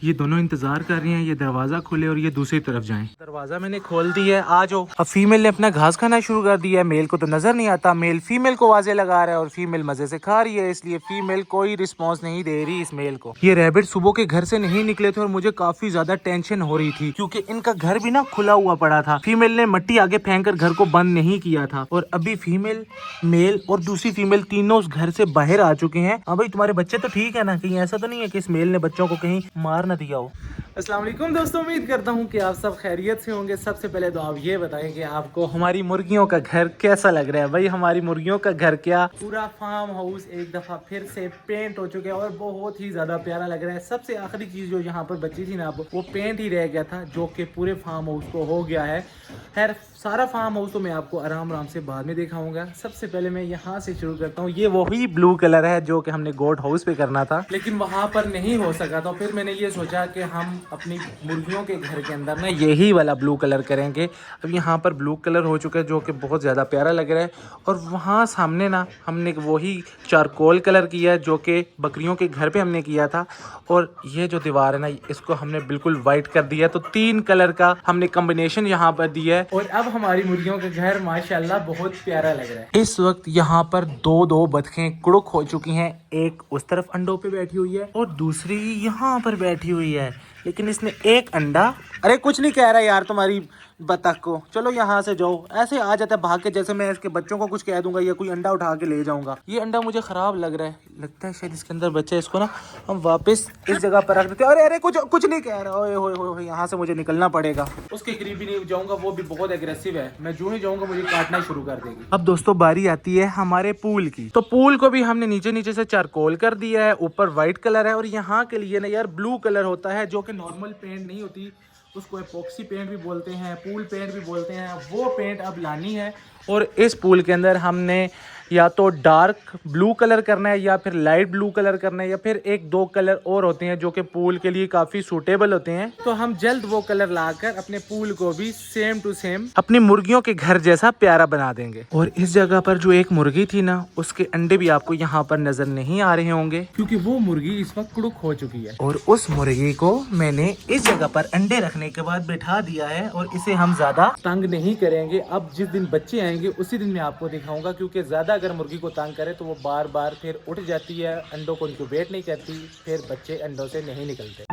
ये दोनों इंतजार कर रही हैं ये दरवाजा खुले और ये दूसरी तरफ जाएं। दरवाजा मैंने खोल दिया है, आ जाओ। अब फीमेल ने अपना घास खाना शुरू कर दिया है। मेल को तो नजर नहीं आता, मेल फीमेल को आवाजें लगा रहा है और फीमेल मजे से खा रही है, इसलिए फीमेल कोई रिस्पॉन्स नहीं दे रही इस मेल को। ये रैबिट सुबह के घर से नहीं निकले थे और मुझे काफी ज्यादा टेंशन हो रही थी क्योंकि इनका घर भी ना खुला हुआ पड़ा था। फीमेल ने मिट्टी आगे फेंक कर घर को बंद नहीं किया था और अभी फीमेल, मेल और दूसरी फीमेल तीनों उस घर से बाहर आ चुके हैं। हाँ भाई, तुम्हारे बच्चे तो ठीक है ना? कहीं ऐसा तो नहीं है कि इस मेल ने बच्चों को कहीं मार ना दिया हो? अस्सलाम वालेकुम दोस्तों, उम्मीद करता हूँ कि आप सब खैरियत से होंगे। सबसे पहले तो आप ये बताएं कि आपको हमारी मुर्गियों का घर कैसा लग रहा है। भाई हमारी मुर्गियों का घर क्या, पूरा फार्म हाउस एक दफ़ा फिर से पेंट हो चुका है और बहुत ही ज़्यादा प्यारा लग रहा है। सबसे आखिरी चीज़ जो यहाँ पर बची थी ना, वो पेंट ही रह गया था जो कि पूरे फार्म हाउस को हो गया है। खैर सारा फार्म हाउस तो मैं आपको आराम आराम से बाद में दिखाऊंगा। सबसे पहले मैं यहाँ से शुरू करता हूँ। ये वही ब्लू कलर है जो कि हमने गोट हाउस पे करना था, लेकिन वहाँ पर नहीं हो सका। तो फिर मैंने ये सोचा कि हम अपनी मुर्गियों के घर के अंदर ना यही वाला ब्लू कलर करेंगे। अब यहाँ पर ब्लू कलर हो चुका है जो कि बहुत ज़्यादा प्यारा लग रहा है। और वहाँ सामने ना हमने वही चारकोल कलर किया है जो कि बकरियों के घर पे हमने किया था। और ये जो दीवार है ना, इसको हमने बिल्कुल वाइट कर दिया। तो 3 कलर का हमने कॉम्बिनेशन यहाँ पर दिया है और अब हमारी मुर्गियों का घर माशाल्लाह बहुत प्यारा लग रहा है। इस वक्त यहाँ पर दो बतखें कुड़ुक हो चुकी हैं। एक उस तरफ अंडों पे बैठी हुई है और दूसरी यहाँ पर बैठी हुई है, लेकिन इसने एक अंडा, अरे कुछ नहीं कह रहा यार तुम्हारी बतख को, चलो यहाँ से जाओ। ऐसे आ जाता है भाग के, जैसे मैं इसके बच्चों को कुछ कह दूंगा या कोई अंडा उठा के ले जाऊंगा। ये अंडा मुझे खराब लग रहा है, लगता है शायद इसके अंदर बच्चा है। इसको ना हम वापस इस जगह पर रख देते हैं। अरे कुछ नहीं कह रहा। ओए होए, यहाँ से मुझे निकलना पड़ेगा। उसके करीब भी नहीं जाऊंगा, वो भी बहुत एग्रेसिव है। मैं जो ही जाऊंगा मुझे काटना शुरू कर देगी। अब दोस्तों बारी आती है हमारे पूल की। तो पूल को भी हमने नीचे से चारकोल कर दिया है, ऊपर व्हाइट कलर है और यहाँ के लिए ना यार ब्लू कलर होता है जो कि नॉर्मल पेंट नहीं होती, उसको एपॉक्सी पेंट भी बोलते हैं, पूल पेंट भी बोलते हैं। वो पेंट अब लानी है और इस पूल के अंदर हमने या तो डार्क ब्लू कलर करना है या फिर लाइट ब्लू कलर करना है या फिर 1-2 कलर और होते हैं जो कि पूल के लिए काफ़ी सूटेबल होते हैं। तो हम जल्द वो कलर लाकर अपने पूल को भी सेम टू सेम अपनी मुर्गियों के घर जैसा प्यारा बना देंगे। और इस जगह पर जो एक मुर्गी थी ना, उसके अंडे भी आपको यहाँ पर नजर नहीं आ रहे होंगे क्योंकि वो मुर्गी इस वक्त कुड़ुक हो चुकी है। और उस मुर्गी को मैंने इस जगह पर अंडे रखने के बाद बैठा दिया है और इसे हम ज्यादा तंग नहीं करेंगे। अब जिस दिन बच्चे आएंगे उसी दिन मैं आपको दिखाऊंगा, क्योंकि ज्यादा अगर मुर्गी को तंग करे तो वो बार बार फिर उठ जाती है, अंडों को इनक्यूबेट नहीं करती, फिर बच्चे अंडों से नहीं निकलते।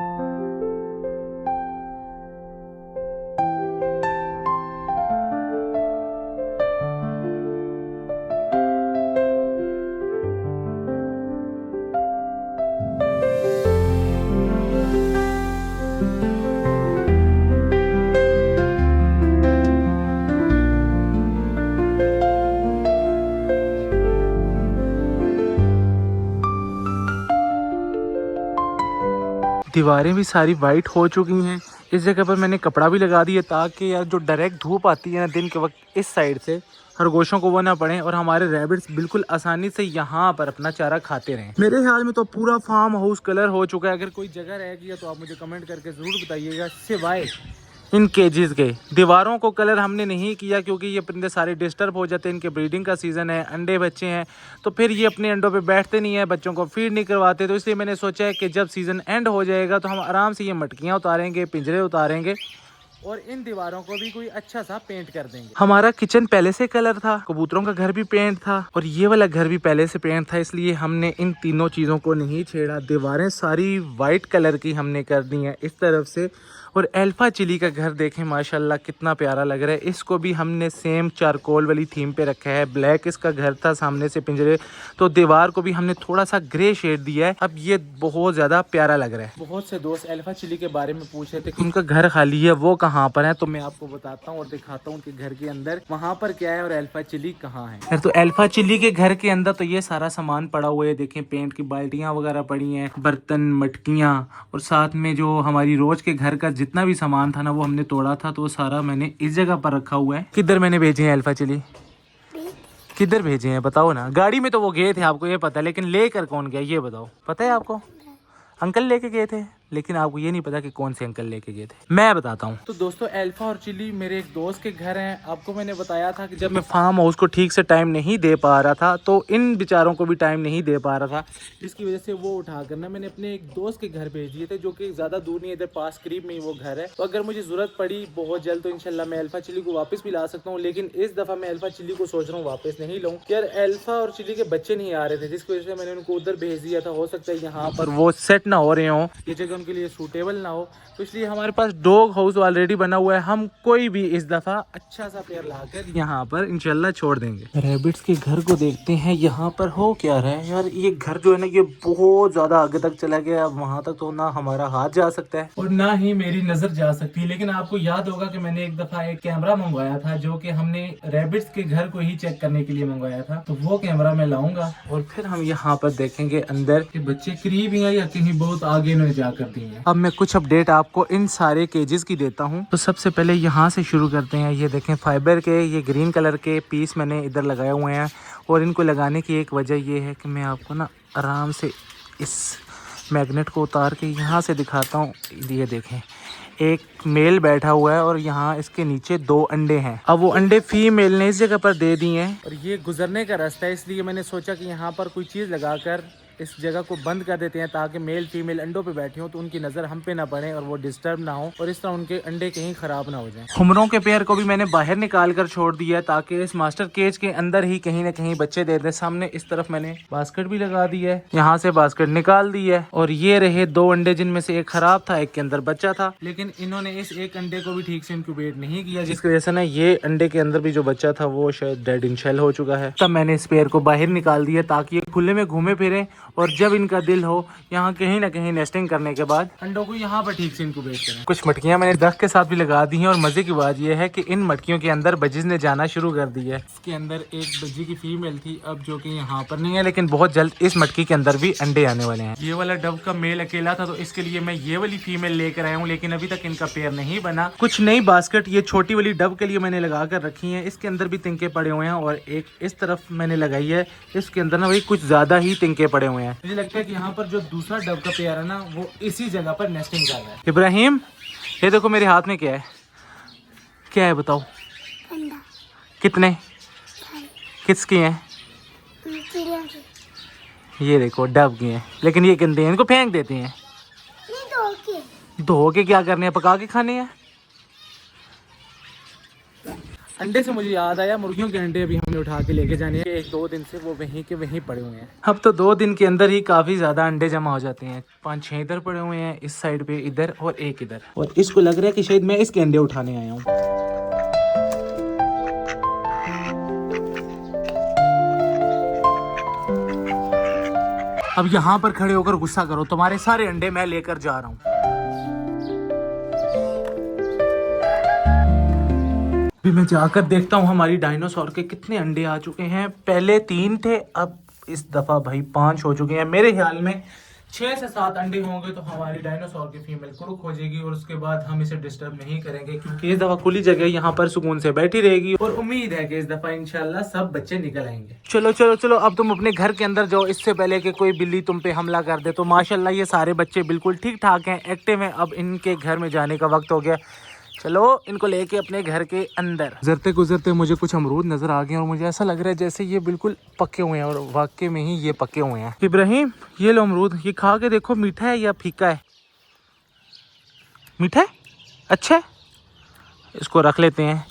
दीवारें भी सारी वाइट हो चुकी हैं। इस जगह पर मैंने कपड़ा भी लगा दिया ताकि यार जो डायरेक्ट धूप आती है ना दिन के वक्त, इस साइड से खरगोशों को वो ना पड़े और हमारे रैबिट्स बिल्कुल आसानी से यहाँ पर अपना चारा खाते रहें। मेरे ख्याल में तो पूरा फार्म हाउस कलर हो चुका है। अगर कोई जगह रह गई है तो आप मुझे कमेंट करके ज़रूर बताइएगा, सिवाय इन केजेस के। दीवारों को कलर हमने नहीं किया क्योंकि ये परिंदे सारे डिस्टर्ब हो जाते हैं। इनके ब्रीडिंग का सीज़न है, अंडे बच्चे हैं, तो फिर ये अपने अंडों पे बैठते नहीं है, बच्चों को फीड नहीं करवाते। तो इसलिए मैंने सोचा है कि जब सीज़न एंड हो जाएगा तो हम आराम से ये मटकियाँ उतारेंगे, पिंजरे उतारेंगे और इन दीवारों को भी कोई अच्छा सा पेंट कर देंगे। हमारा किचन पहले से कलर था, कबूतरों का घर भी पेंट था और ये वाला घर भी पहले से पेंट था, इसलिए हमने इन तीनों चीज़ों को नहीं छेड़ा। दीवारें सारी वाइट कलर की हमने कर दी हैं इस तरफ से। और अल्फा चिली का घर देखें माशाल्लाह कितना प्यारा लग रहा है। इसको भी हमने सेम चारकोल वाली थीम पे रखा है। ब्लैक इसका घर था सामने से पिंजरे, तो दीवार को भी हमने थोड़ा सा ग्रे शेड दिया है। अब ये बहुत ज़्यादा प्यारा लग रहा है। बहुत से दोस्त अल्फा चिली के बारे में पूछ रहे थे कि उनका घर खाली है, वो कहाँ पर है, तो मैं आपको बताता हूँ और दिखाता हूँ कि घर के अंदर वहाँ पर क्या है और अल्फा चिली कहाँ है। तो अल्फा चिली के घर के अंदर तो ये सारा सामान पड़ा हुआ है। देखें पेंट की बाल्टियाँ वगैरह पड़ी हैं, बर्तन, मटकियाँ, और साथ में जो हमारी रोज के घर का जितना भी सामान था ना वो हमने तोड़ा था, तो वो सारा मैंने इस जगह पर रखा हुआ है। किधर मैंने भेजे हैं अल्फा चिली, किधर भेजे हैं बताओ ना। गाड़ी में तो वो गए थे, आपको ये पता है, लेकिन लेकर कौन गया ये बताओ, पता है आपको? अंकल लेके गए थे। लेकिन आपको ये नहीं पता कि कौन से अंकल लेके गए थे। मैं बताता हूँ। तो दोस्तों अल्फा और चिल्ली मेरे एक दोस्त के घर हैं। आपको मैंने बताया था कि जब मैं फार्म हाउस को ठीक से टाइम नहीं दे पा रहा था तो इन बेचारों को भी टाइम नहीं दे पा रहा था, इसकी वजह से वो उठा कर ना मैंने अपने एक दोस्त के घर भेज दिए थे, जो कि ज़्यादा दूर नहीं है, इधर पास करीब में ही वो घर है। तो अगर मुझे ज़रूरत पड़ी बहुत जल्द तो इंशाल्लाह मैं अल्फा चिल्ली को वापस भी ला सकता हूँ, लेकिन इस दफ़ा मैं अल्फा चिल्ली को सोच रहा हूँ वापस नहीं लूँ। यार अल्फा और चिल्ली के बच्चे नहीं आ रहे थे, जिसकी वजह से मैंने उनको उधर भेज दिया था। हो सकता है यहाँ पर वो सेट ना हो रहे हों, ये जगह उनके लिए सूटेबल ना हो, तो इसलिए हमारे पास डॉग हाउस ऑलरेडी बना हुआ है। हम कोई भी इस दफ़ा अच्छा सा पेड़ लाकर यहाँ पर इंशाल्लाह छोड़ देंगे। रैबिट्स के घर को देखते हैं यहाँ पर हो क्या रहा है। यार ये घर जो है ना ये बहुत ज़्यादा आगे तक चला गया, अब वहाँ तक तो ना हमारा हाथ जा सकता है और ना ही मेरी नज़र जा सकती है। लेकिन आपको याद होगा कि मैंने एक दफ़ा एक कैमरा मंगवाया था, जो कि हमने रैबिट्स के घर को ही चेक करने के लिए मंगवाया था। तो वो कैमरा मैं लाऊंगा और फिर हम यहाँ पर देखेंगे अंदर के बच्चे करीब ही हैं या कहीं बहुत आगे न जाकर दिए। अब मैं कुछ अपडेट आपको इन सारे केजेस की देता हूँ। तो सबसे पहले यहाँ से शुरू करते हैं। ये देखें फाइबर के ये ग्रीन कलर के पीस मैंने इधर लगाए हुए हैं और इनको लगाने की एक वजह ये है कि मैं आपको ना आराम से इस मैग्नेट को उतार के यहाँ से दिखाता हूँ। ये देखें एक मेल बैठा हुआ है और यहाँ इसके नीचे 2 अंडे हैं। अब वो अंडे फीमेल ने इस जगह पर दे दिए हैं और ये गुजरने का रास्ता है, इसलिए मैंने सोचा कि यहाँ पर कोई चीज़ लगाकर इस जगह को बंद कर देते हैं ताकि मेल फीमेल अंडों पे बैठे हो तो उनकी नज़र हम पे ना पड़े और वो डिस्टर्ब ना हो और इस तरह उनके अंडे कहीं ख़राब ना हो जाएं। खुमरों के पेयर को भी मैंने बाहर निकाल कर छोड़ दिया ताकि इस मास्टर केज के अंदर ही कहीं ना कहीं बच्चे दे दें। सामने इस तरफ मैंने बास्केट भी लगा दी है, यहाँ से बास्केट निकाल दी है और ये रहे 2 अंडे जिनमें से एक ख़राब था, एक के अंदर बच्चा था। लेकिन इन्होंने इस एक अंडे को भी ठीक से इंक्यूबेट नहीं किया, जिसकी वजह से ना ये अंडे के अंदर भी जो बच्चा था वो शायद डेड इन शेल हो चुका है। तब मैंने इस पेयर को बाहर निकाल दिया ताकि ये खुले में घूमे फिरे और जब इनका दिल हो यहाँ कहीं ना कहीं नेस्टिंग करने के बाद अंडों को यहाँ पर ठीक से इनक्यूबेट करें। कुछ मटकियाँ मैंने दख के साथ भी लगा दी हैं और मजे की बात यह है कि इन मटकियों के अंदर बजिज ने जाना शुरू कर दी है। इसके अंदर एक बज्जी की फीमेल थी अब जो कि यहाँ पर नहीं है, लेकिन बहुत जल्द इस मटकी के अंदर भी अंडे आने वाले हैं। ये वाला डब का मेल अकेला था तो इसके लिए मैं ये वाली फीमेल लेकर आया हूँ, लेकिन अभी तक इनका पेयर नहीं बना। कुछ नई बास्केट ये छोटी वाली डब के लिए मैंने लगा कर रखी है, इसके अंदर भी तिनके पड़े हुए हैं और एक इस तरफ मैंने लगाई है, इसके अंदर ना वही कुछ ज्यादा ही तिनके पड़े हुए हैं। मुझे लगता है कि यहाँ पर जो दूसरा डब का पेयर है ना वो इसी जगह पर नेस्टिंग कर रहा है। इब्राहिम ये देखो मेरे हाथ में क्या है, क्या है बताओ? कितने किसकी हैं? ये देखो डब की हैं, लेकिन ये गंदे हैं, इनको फेंक देते हैं। धो के क्या करने हैं? पका के खाने हैं। अंडे से मुझे याद आया मुर्गियों के अंडे अभी हमें उठा के लेके जाने हैं। 1-2 दिन से वो वहीं के वहीं पड़े हुए हैं। अब तो 2 दिन के अंदर ही काफी ज्यादा अंडे जमा हो जाते हैं। 5-6 इधर पड़े हुए हैं इस साइड पे, इधर और एक इधर, और इसको लग रहा है कि शायद मैं इसके अंडे उठाने आया हूँ। अब यहाँ पर खड़े होकर गुस्सा करो, तुम्हारे सारे अंडे मैं लेकर जा रहा हूँ। अभी मैं जाकर देखता हूँ हमारी डायनासोर के कितने अंडे आ चुके हैं। पहले 3 थे, अब इस दफ़ा भाई 5 हो चुके हैं। मेरे ख्याल में 6 से 7 अंडे होंगे तो हमारी डायनासोर की फीमेल कुरुक हो जाएगी और उसके बाद हम इसे डिस्टर्ब नहीं करेंगे, क्योंकि इस दफ़ा खुली जगह यहाँ पर सुकून से बैठी रहेगी और उम्मीद है कि इस दफ़ा इंशाल्लाह सब बच्चे निकल आएंगे। चलो चलो चलो अब तुम अपने घर के अंदर जाओ, इससे पहले कि कोई बिल्ली तुम पे हमला कर दे। तो माशाल्लाह ये सारे बच्चे बिल्कुल ठीक ठाक हैं, एक्टिव हैं। अब इनके घर में जाने का वक्त हो गया, चलो इनको लेके अपने घर के अंदर। गुजरते गुजरते मुझे कुछ अमरूद नजर आ गए और मुझे ऐसा लग रहा है जैसे ये बिल्कुल पके हुए हैं, और वाकई में ही ये पके हुए हैं। इब्राहिम ये लो अमरूद, ये खा के देखो मीठा है या फीका है? मीठा है, अच्छा है, इसको रख लेते हैं।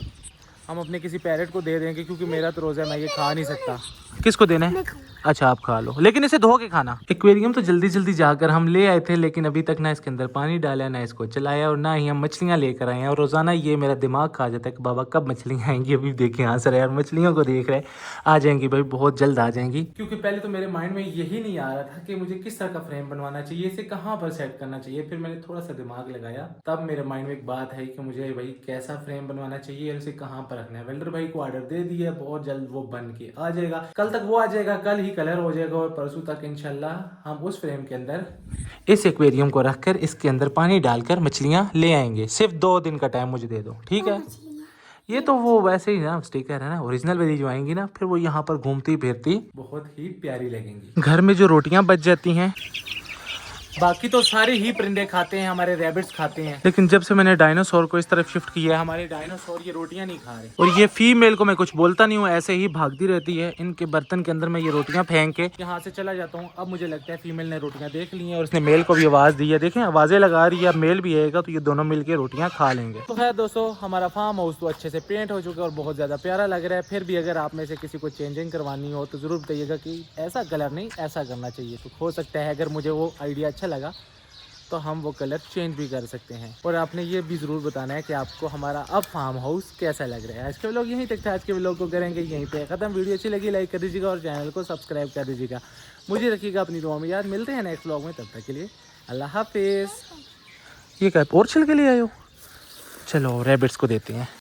हम अपने किसी पैरेट को दे देंगे क्योंकि मेरा तो रोज़ा है, मैं ये खा नहीं सकता। किसको देना है? अच्छा आप खा लो, लेकिन इसे धो के खाना। एक्वेरियम तो जल्दी जल्दी जाकर हम ले आए थे, लेकिन अभी तक ना इसके अंदर पानी डाला, ना इसको चलाया और ना ही हम मछलियाँ लेकर आए हैं। और रोज़ाना ये मेरा दिमाग खा जाता है कि बाबा कब मछलियाँ आएंगी। अभी देखें यहाँ सर यार मछलियों को देख रहे हैं, आ जाएंगी भाई, बहुत जल्द आ जाएंगी। क्योंकि पहले तो मेरे माइंड में यही नहीं आ रहा था कि मुझे किस तरह का फ्रेम बनवाना चाहिए, इसे कहाँ पर सेट करना चाहिए। फिर मैंने थोड़ा सा दिमाग लगाया, तब मेरे माइंड में एक बात है कि मुझे भाई कैसा फ्रेम बनवाना चाहिए और उसे कहाँ पर रखना है। वेल्डर भाई को ऑर्डर दे दिया, बहुत जल्द वो बन के आ जाएगा। कल तक वो आ जाएगा, कल ही कलर हो जाएगा और परसों तक इंशाल्लाह हम उस फ्रेम के अंदर इस एक्वेरियम को रखकर इसके अंदर पानी डालकर मछलियां ले आएंगे। सिर्फ 2 दिन का टाइम मुझे दे दो, ठीक है? ये तो वो वैसे ही ना स्टिकर है ना, ओरिजिनल वाली जो आएंगी ना, फिर वो यहाँ पर घूमती फिरती बहुत ही प्यारी लगेंगी। घर में जो रोटियां बच जाती हैं बाकी तो सारे ही परिंदे खाते हैं, हमारे रैबिट्स खाते हैं, लेकिन जब से मैंने डायनासोर को इस तरफ शिफ्ट किया है, हमारे डायनासोर ये रोटियां नहीं खा रहे। और ये फीमेल को मैं कुछ बोलता नहीं हूँ, ऐसे ही भागती रहती है। इनके बर्तन के अंदर मैं ये रोटियां फेंक के यहाँ से चला जाता हूँ। अब मुझे लगता है फीमेल ने रोटियां देख ली हैं और उसने मेल को भी आवाज दी है। देखें आवाजें लगा रही है, अब मेल भी आएगा तो ये दोनों मिलकर रोटियां खा लेंगे। तो खैर दोस्तों, हमारा फार्म हाउस तो अच्छे से पेंट हो चुका है और बहुत ज्यादा प्यारा लग रहा है। फिर भी अगर आप में से किसी को चेंजिंग करवानी हो तो जरूर बताइएगा कि ऐसा कलर नहीं, ऐसा करना चाहिए। तो हो सकता है अगर मुझे वो आइडिया अच्छा लगा तो हम वो कलर चेंज भी कर सकते हैं। और आपने ये भी ज़रूर बताना है कि आपको हमारा अब फार्म हाउस कैसा लग रहा है। आज के व्लॉग यहीं तक था, आज के व्लॉग को करेंगे यहीं पे ख़त्म। वीडियो अच्छी लगी लाइक कर दीजिएगा और चैनल को सब्सक्राइब कर दीजिएगा। मुझे रखिएगा अपनी दुआ में याद। मिलते हैं नेक्स्ट व्लॉग में, तब तक के लिए अल्लाह हाफिज़। ये क्या पोर्चल के लिए आए हो? चलो रैबिट्स को देते हैं।